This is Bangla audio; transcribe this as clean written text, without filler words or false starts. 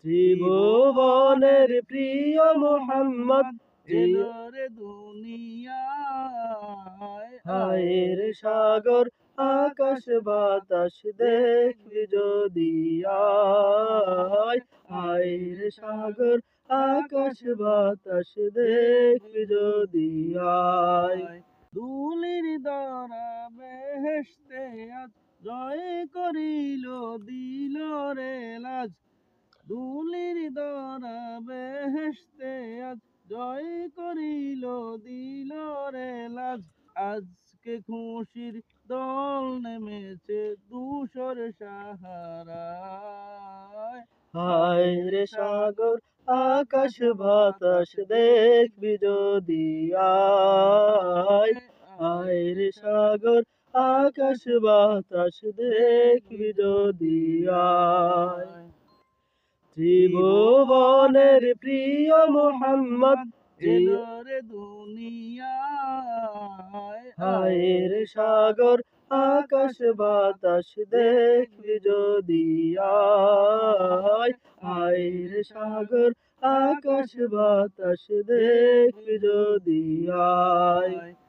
ত্রিভুবনের প্রিয় মোহাম্মদ এলো রে দুনিয়ায়। হায়ের সাগর আকাশ বাতাস দেখবি যদি আয়। হায়ের সাগর আকাশ বাতাস দেখবি যদি আয়। ধুলির দরা বেহেশতে আজ জয় করিল দিল রে লাজ। ধুলির দরা বেহেশতে আজ জয় করিল দিল রে লাজ। আজকে খুশির দল নেমেছে ধূসর সাহারায়। হায়ের সাগর আকাশ বাতাস দেখবি যদি আয়। হায়ের সাগর আকাশ বাতাস দেখবি যদি আয়। ত্রিভুবনের প্রিয় মোহাম্মদ এলো রে দুনিয়ায়। হায়ের সাগর আকাশ বাতাস দেখবি যদি আয়। হায়ের সাগর আকাশ বাতাস দেখবি যদি আয়।